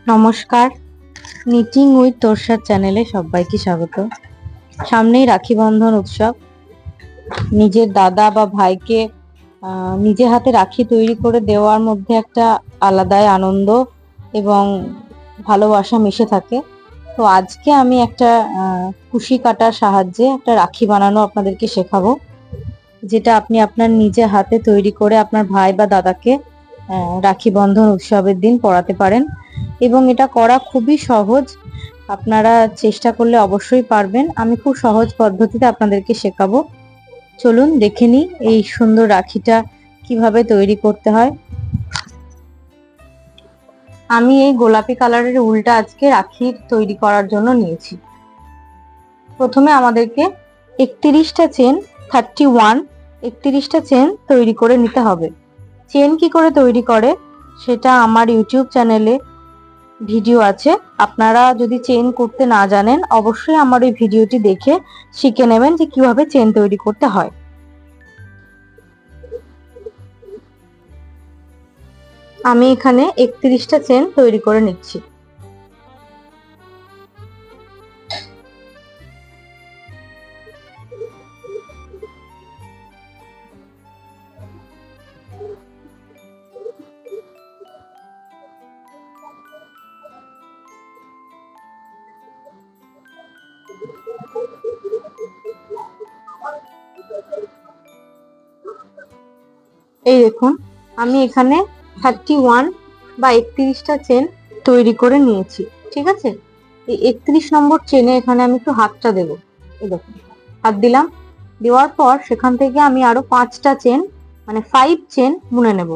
নমস্কার, knitting with তোরসাদ চ্যানেলে সবাইকে স্বাগত। সামনেই রাখি বন্ধন উৎসব। নিজের দাদা বা ভাইকে নিজে হাতে রাখি তৈরি করে দেওয়ার মধ্যে একটা আলাদাই আনন্দ এবং ভালোবাসা মিশে থাকে। তো আজকে আমি একটা কুশি কাটার সাহায্যে একটা রাখি বানানো আপনাদেরকে শেখাবো, যেটা আপনি আপনার নিজে হাতে তৈরি করে আপনার ভাই বা দাদাকে রাখি বন্ধন উৎসবের দিন পরাতে পারেন। এবং এটা করা খুবই সহজ, আপনারা চেষ্টা করলে অবশ্যই পারবেন। আমি খুব সহজ পদ্ধতিতে আপনাদেরকে শেখাবো। চলুন দেখে নিই এই সুন্দর রাখিটা কিভাবে তৈরি করতে হয়। আমি এই গোলাপি কালারের উলটা আজকে রাখি তৈরি করার জন্য নিয়েছি। প্রথমে আমাদেরকে 31টা চেন 31টা চেন তৈরি করে নিতে হবে। চেন কি করে তৈরি করে সেটা আমার ইউটিউব চ্যানেলে ভিডিও আছে। আপনারা যদি চেন করতে না জানেন অবশ্যই আমার ওই ভিডিওটি দেখে শিখে নেবেন যে কিভাবে চেন তৈরি করতে হয়। আমি এখানে 31টা চেন তৈরি করে নিচ্ছি। এই দেখুন, আমি এখানে 31 বা 31টা চেন তৈরি করে নিয়েছি। ঠিক আছে, এই 31 নম্বর চেনে এখানে আমি একটু হাতটা দেব। এই দেখুন, হাত দিলাম। দেওয়ার পর সেখান থেকে আমি আরো 5টা চেন মানে 5 চেন বুনে নেব।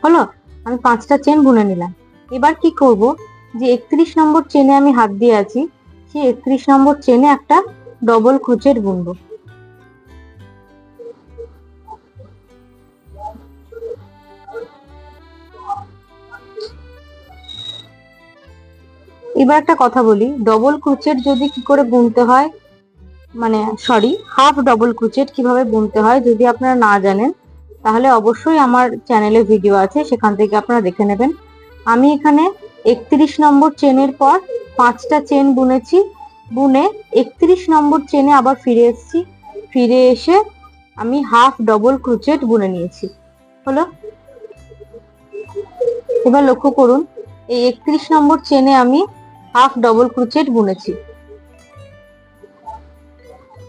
হলো, আমি 5টা চেন বুনে নিলাম। এবার কি করব, যে 31 নম্বর চেনে আমি হাত দিয়ে আছি, সেই 31 নম্বর চেনে একটা ডবল ক্রোচেট বুনবো। এবার একটা কথা বলি, ডবল ক্রোচেট যদি কি করে বুনতে হয়, মানে সরি, হাফ ডবল ক্রোচেট কিভাবে বুনতে হয় যদি আপনারা না জানেন, তাহলে অবশ্যই আমার চ্যানেলে ভিডিও আছে, সেখান থেকে আপনারা দেখে নেবেন। আমি এখানে 31 নম্বর চেনের পর 5টা চেন বুনেছি। বুনে 31 নম্বর চেনে আবার ফিরে এসেছি। ফিরে এসে আমি হাফ ডবল ক্রোচেট বুনে নিয়েছি। হলো, এবার লক্ষ্য করুন, এই 31 নম্বর চেনে আমি হাফ ডবল ক্রোচেট বুনেছি।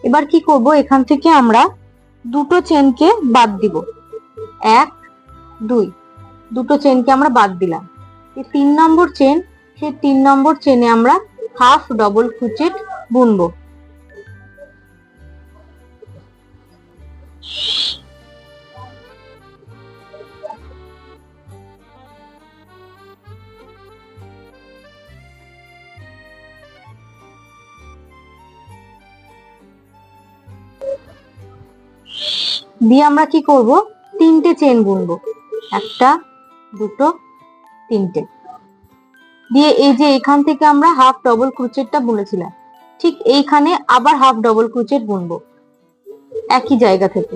এবার কি করব, এখান থেকে আমরা দুটো চেনকে বাদ দিব। 1 2, দুটো চেনকে আমরা বাদ দিলাম। এই 3 নম্বর চেন, সেই 3 নম্বর চেনে আমরা হাফ ডবল ক্রোচেট বুনবো। দিয়ে আমরা কি করব, 3টে চেন বুনবো। 1টা 2টো 3টে। দিয়ে এই যে এখান থেকে আমরা হাফ ডবল ক্রোচেটটা বুনেছিলাম, ঠিক এইখানে আবার হাফ ডবল ক্রোচেট বুনবো একই জায়গা থেকে।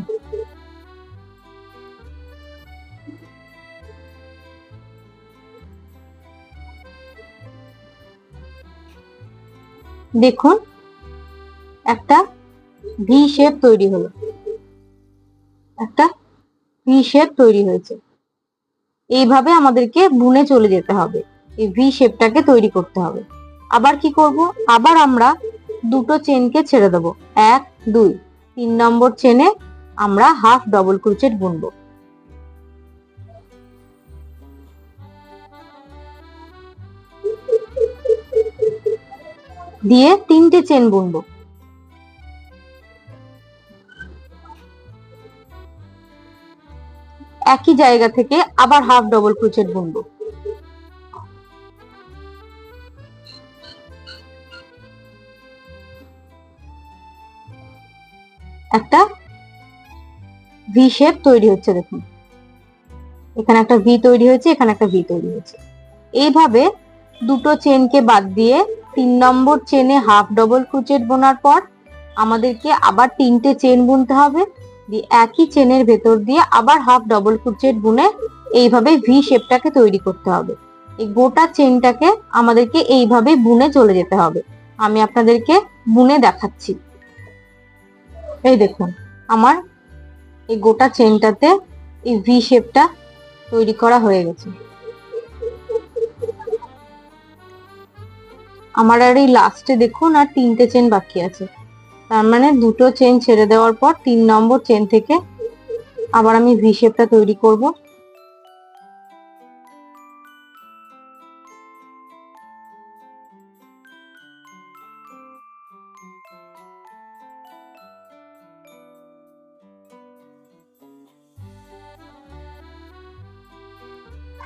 দেখুন, একটা ভি শেপ তৈরি হলো, একটা ভি শেপ তৈরি হয়েছে। এইভাবে আমাদেরকে বুনে চলে যেতে হবে, এই ভি শেপটাকে তৈরি করতে হবে। আবার কি করব, আবার আমরা দুটো চেনকে ছেড়ে দেব। 1 2, 3 নম্বর চেনে আমরা হাফ ডবল ক্রোচেট বুনবো। দিয়ে 3টে চেন বুনবো। একই জায়গা থেকে আবার হাফ ডবল ক্রোচেট বুনবো। একটা ভি শেপ তৈরি হচ্ছে, দেখুন এখানে একটা ভি তৈরি হয়েছে, এখানে একটা ভি তৈরি হয়েছে। এইভাবে দুটো চেনকে বাদ দিয়ে 3 নম্বর চেনে হাফ ডবল ক্রোচেট বোনার পর আমাদেরকে আবার 3টে চেন বুনতে হবে। দিয়ে একই চেনের ভেতর দিয়ে আবার হাফ ডবল ক্রোচেট বুনে এইভাবে ভি শেপটাকে তৈরি করতে হবে। এই গোটা চেনটাকে আমাদেরকে এইভাবে বুনে চলে যেতে হবে। আমি আপনাদেরকে বুনে দেখাচ্ছি। এই দেখুন, আমার এই গোটা চেনটাতে এই ভি শেপটা তৈরি করা হয়ে গেছে। আমার আর এই লাস্টে দেখুন আর 3টে চেন বাকি আছে, তার মানে 2টো চেন ছেড়ে দেওয়ার পর 3 নম্বর চেন থেকে আবার আমি ভি শেপটা তৈরি করব।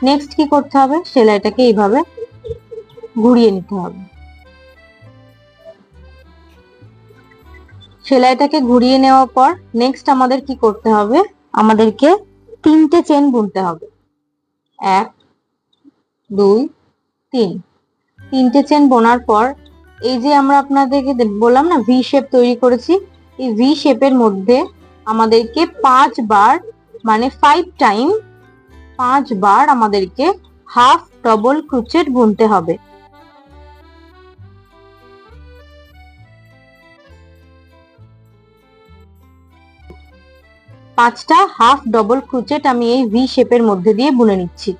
নেক্সট কি করতে হবে, সেলাইটাকে এইভাবে ঘুরিয়ে নিতে হবে। সেলাইটাকে ঘুরিয়ে নেওয়ার পর নেক্সট আমাদের কি করতে হবে, আমাদেরকে 3টে চেন বুনতে হবে। 1 2 3, 3টে চেন বোনার পর এই যে আমরা আপনাদেরকে বললাম না ভি শেপ তৈরি করেছি, এই ভি শেপের মধ্যে আমাদেরকে 5 বার মানে 5 টাইম 5 বার আমাদেরকে হাফ ডবল ক্রোচেট বুনতে হবে। পাঁচটা হাফ ডবল ক্রোচেট আমি এই ভি শেপের মধ্যে দিয়ে বুনে নিচ্ছি।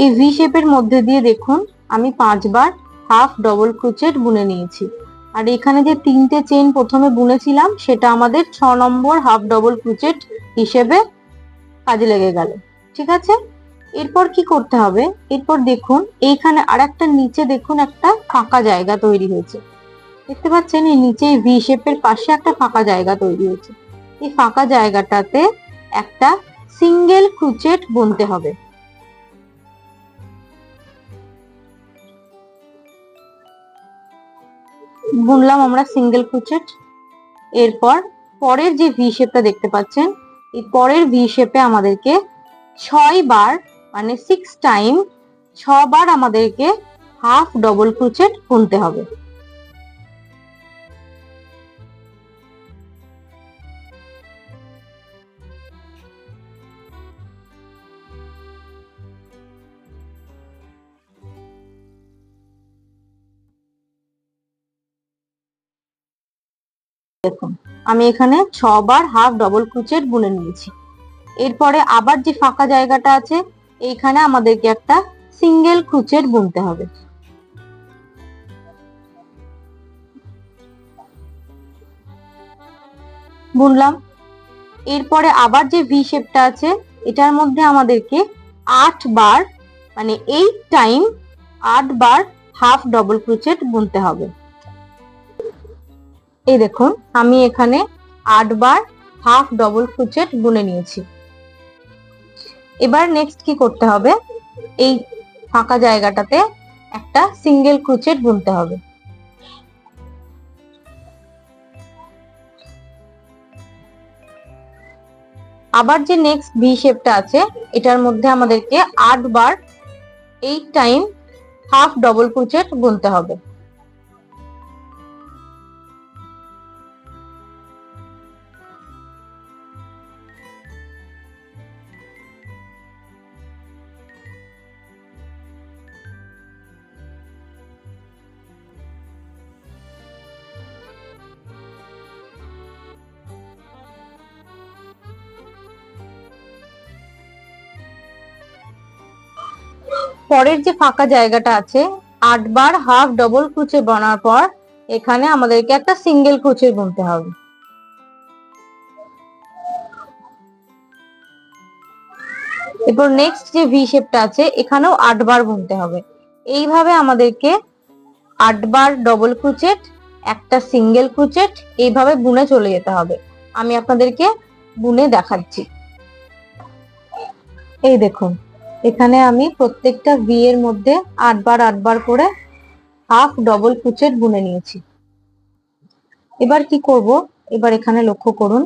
এই ভি শেপের মধ্যে দিয়ে দেখুন আমি 5 বার হাফ ডবল ক্রোচেট বুনে নিয়েছি। আর এখানে যে 3টে চেন প্রথমে বুনেছিলাম সেটা আমাদের 6 নম্বর হাফ ডবল ক্রোচেট হিসেবে কাজে লেগে গেল। ঠিক আছে, এরপর কি করতে হবে, এরপর দেখুন এইখানে আরেকটা নিচে দেখুন একটা ফাঁকা জায়গা তৈরি হয়েছে, দেখতে পাচ্ছেন এই নিচে ভি শেপের পাশে একটা ফাঁকা জায়গা তৈরি হয়েছে। এই ফাঁকা জায়গাটাতে একটা সিঙ্গেল ক্রোচেট বুনতে হবে। বুনলাম আমরা সিঙ্গেল ক্রোচেট। এরপর পরের যে ভি শেপটা দেখতে পাচ্ছেন, এই পরের ভি শেপে আমাদেরকে 6 বার মানে 6 টাইম 6 বার আমাদেরকে হাফ ডবল ক্রোচেট বুনতে হবে। দেখুন আমি এখানে 6 বার হাফ ডবল ক্রোচেট বুনে নিয়েছি। এরপরে আবার যে ফাঁকা জায়গাটা আছে এইখানে আমাদেরকে একটা সিঙ্গেল ক্রোচেট বুনতে হবে। বুনলাম। এরপরে আবার যে ভি শেপটা আছে এটার মধ্যে আমাদেরকে 8 বার মানে 8 টাইম 8 বার হাফ ডবল ক্রোচেট বুনতে হবে। এই দেখুন আমি এখানে 8 বার হাফ ডবল ক্রোচেট বুনে নিয়েছি। এবার নেক্সট কি করতে হবে, এই ফাঁকা জায়গাটাতে একটা সিঙ্গেল ক্রোচেট বুনতে হবে। আবার যে নেক্সট ভি শেপটা আছে এটার মধ্যে আমাদেরকে 8 বার 8 টাইম হাফ ডবল ক্রোচেট বুনতে হবে। পরের যে ফাঁকা জায়গাটা আছে 8 বার হাফ ডবল ক্রোচেট বোনার পর এখানে আমাদেরকে একটা সিঙ্গেল ক্রোচেট বুনতে হবে। এরপর নেক্সট যে ভি শেপটা আছে এখানেও 8 বার বুনতে হবে। এইভাবে আমাদেরকে 8 বার ডবল ক্রোচেট একটা সিঙ্গেল ক্রোচেট এইভাবে বুনে চলে যেতে হবে। আমি আপনাদেরকে বুনে দেখাচ্ছি। এই দেখুন, এখানে আমি প্রত্যেকটা ভি এর মধ্যে 8 বার 8 বার করে হাফ ডবল ক্রোচেট বুনে নিয়েছি। এবার কি করব, এবার এখানে লক্ষ্য করুন,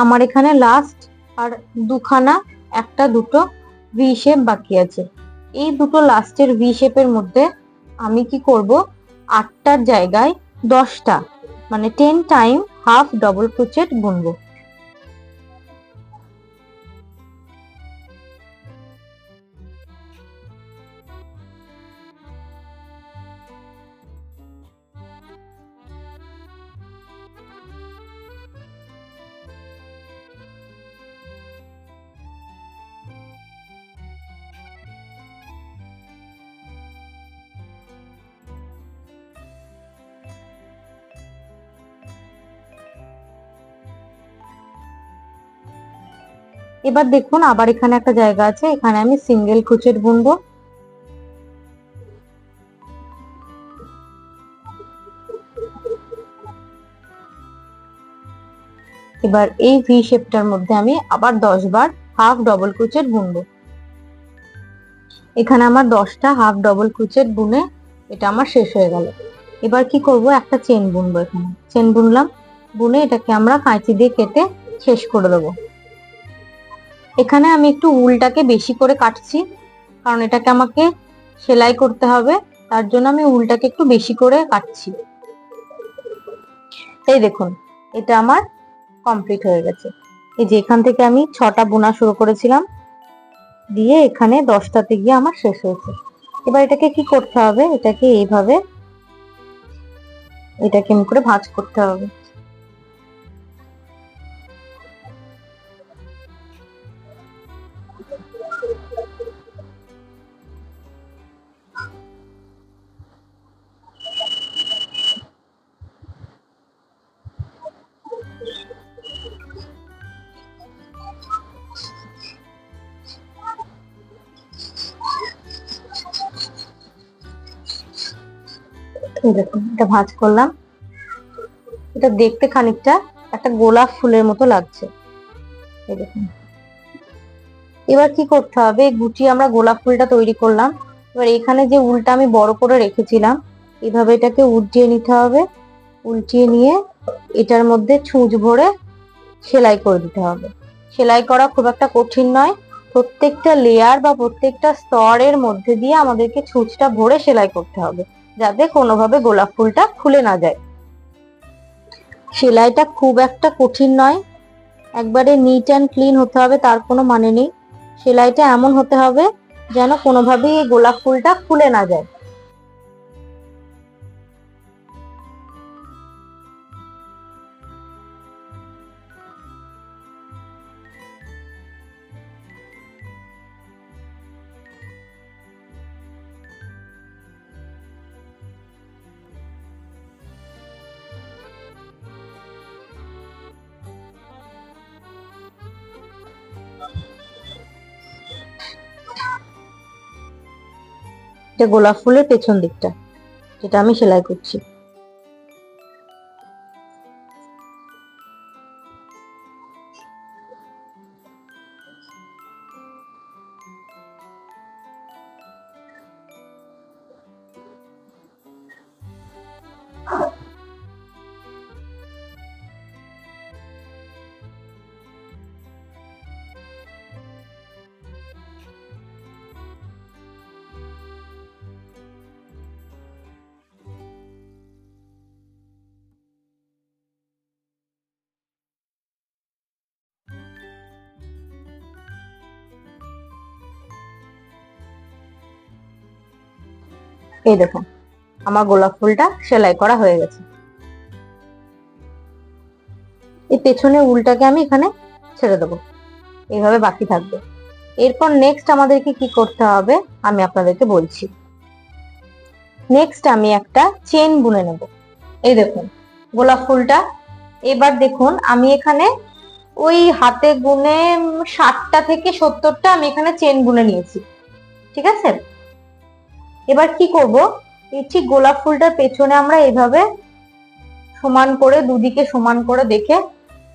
আমার এখানে লাস্ট আর দুখানা, একটা দুটো ভি শেপ বাকি আছে। এই দুটো লাস্টের ভি শেপের মধ্যে আমি কি করব, 8টার জায়গায় 10টা, মানে 10 টাইম হাফ ডবল ক্রোচেট বুনবো। এবার দেখুন, আবার এখানে একটা জায়গা আছে, এখানে আমি সিঙ্গেল ক্রোচেট বুনবো। এবার এই ভি শেপটার মধ্যে আমি আবার 10 বার হাফ ডবল ক্রোচেট বুনবো। এখানে আমার 10টা হাফ ডবল ক্রোচেট বুনে এটা আমার শেষ হয়ে গেল। এবার কি করব, একটা চেন বুনবো। এখানে চেন বুনলাম, বুনে এটাকে আমরা কাঁচি দিয়ে কেটে শেষ করে দেবো। এখানে আমি একটু উলটাকে বেশি করে কাটছি, কারণ এটাকে আমাকে সেলাই করতে হবে, তার জন্য আমি উলটাকে একটু বেশি করে কাটছি। এই দেখুন, এটা আমার কমপ্লিট হয়ে গেছে। এই যে এখান থেকে আমি 6টা বোনা শুরু করেছিলাম, দিয়ে এখানে 10টাতে গিয়ে আমার শেষ হয়েছে। এবার এটাকে কি করতে হবে, এটাকে এইভাবে এটাকে এমনি করে ভাঁজ করতে হবে। এই দেখুন, এটা ভাঁজ করলাম। এটা দেখতে খানিকটা একটা গোলাপ ফুলের মতো লাগছে। এই দেখুন, এবার কি করতে হবে, গুটিয়ে আমরা গোলাপ ফুলটা তৈরি করলাম। এবার এখানে যে উলটা আমি বড় করে রেখেছিলাম, এইভাবে এটাকে উল্টিয়ে নিতে হবে। উল্টিয়ে নিয়ে এটার মধ্যে ছুঁচ ভরে সেলাই করে দিতে হবে। সেলাই করা খুব একটা কঠিন নয়, প্রত্যেকটা লেয়ার বা প্রত্যেকটা স্তরের মধ্যে দিয়ে আমাদেরকে ছুঁচটা ভরে সেলাই করতে হবে, যাতে কোনোভাবে গোলাপ ফুলটা খুলে না যায়। সেলাইটা খুব একটা কঠিন নয়, একবারে নিট অ্যান্ড ক্লিন হতে হবে তার কোনো মানে নেই। সেলাইটা এমন হতে হবে যেন কোনোভাবেই এই গোলাপ ফুলটা খুলে না যায়। এটা গোলাপ ফুলের পেছন দিকটা, যেটা আমি সেলাই করছি। এই দেখুন, আমার গোলাপ ফুলটা সেলাই করা হয়ে গেছে। এই পেছনের উলটাকে আমি এখানে ছেড়ে দেবো, এইভাবে বাকি থাকবে। এরপর নেক্সট আমাদেরকে কি করতে হবে আমি আপনাদেরকে বলছি। নেক্সট আমি একটা চেন বুনে নেব। এই দেখুন গোলাপ ফুলটা। এবার দেখুন আমি এখানে ওই হাতে গুনে 60টা থেকে 70টা আমি এখানে চেন বুনে নিয়েছি, ঠিক আছে। এবার কি করব, এই ঠিক গোলাপ ফুলটার পেছনে আমরা এইভাবে সমান করে, দুদিকে সমান করে দেখে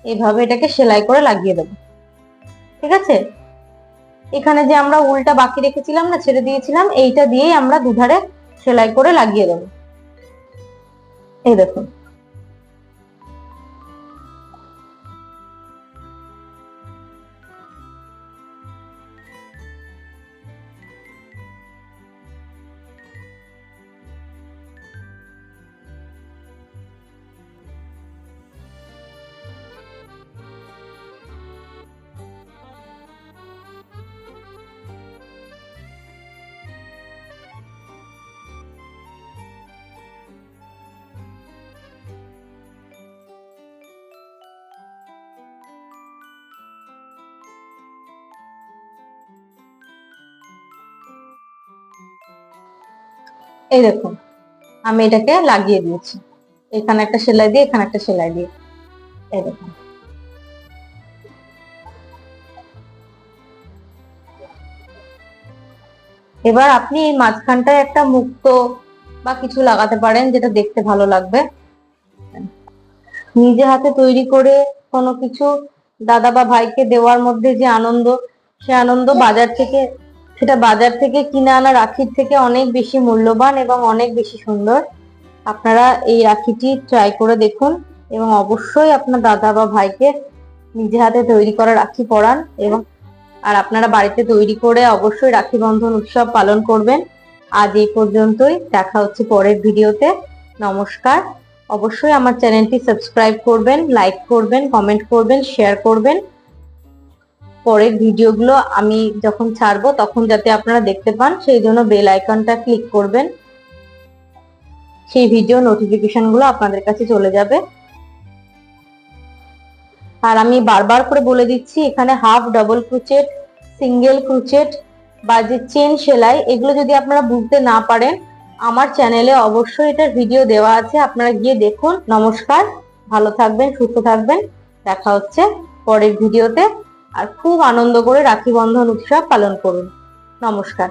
এইভাবে এটাকে সেলাই করে লাগিয়ে দেবো। ঠিক আছে, এখানে যে আমরা উলটা বাকি রেখেছিলাম না, ছেড়ে দিয়েছিলাম, এইটা দিয়েই আমরা দুধারে সেলাই করে লাগিয়ে দেবো। এই দেখুন, এই দেখুন আমি এটাকে লাগিয়ে দিয়েছি, এখানে একটা সেলাই দিয়ে এখানে একটা সেলাই দিয়ে। এই দেখুন, এবার আপনি এই মাঝখানটায় একটা মুক্ত বা কিছু লাগাতে পারেন, যেটা দেখতে ভালো লাগবে। নিজে হাতে তৈরি করে কোনো কিছু দাদা বা ভাইকে দেওয়ার মধ্যে যে আনন্দ, সে আনন্দ বাজার থেকে কিনে আনা রাখির থেকে অনেক বেশি মূল্যবান এবং অনেক বেশি সুন্দর। আপনারা এই রাখিটি ট্রাই করে দেখুন এবং অবশ্যই আপনার দাদা বা ভাইকে নিজে হাতে তৈরি করা রাখি পরান, এবং আপনারা বাড়িতে তৈরি করে অবশ্যই রাখি বন্ধন উৎসব পালন করবেন। আজ এই পর্যন্তই, দেখা হচ্ছে পরের ভিডিওতে। নমস্কার। অবশ্যই আমার চ্যানেলটি সাবস্ক্রাইব করবেন, লাইক করবেন, কমেন্ট করবেন, শেয়ার করবেন। পরের ভিডিওগুলো আমি যখন ছাড়বো তখন যাতে আপনারা দেখতে পান, সেই জন্য বেল আইকনটা ক্লিক করবেন, সেই ভিডিও নোটিফিকেশন গুলো আপনাদের কাছে চলে যাবে। আর আমি বারবার করে বলে দিচ্ছি, এখানে half, double crochet, single crochet বা যে চেন সেলাই, এগুলো যদি আপনারা বুঝতে না পারেন, আমার চ্যানেলে অবশ্যই এটার ভিডিও দেওয়া আছে, আপনারা গিয়ে দেখুন। নমস্কার, ভালো থাকবেন, সুস্থ থাকবেন, দেখা হচ্ছে পরের ভিডিওতে। আর খুব আনন্দ করে রাখি বন্ধন উৎসব পালন করুন। নমস্কার।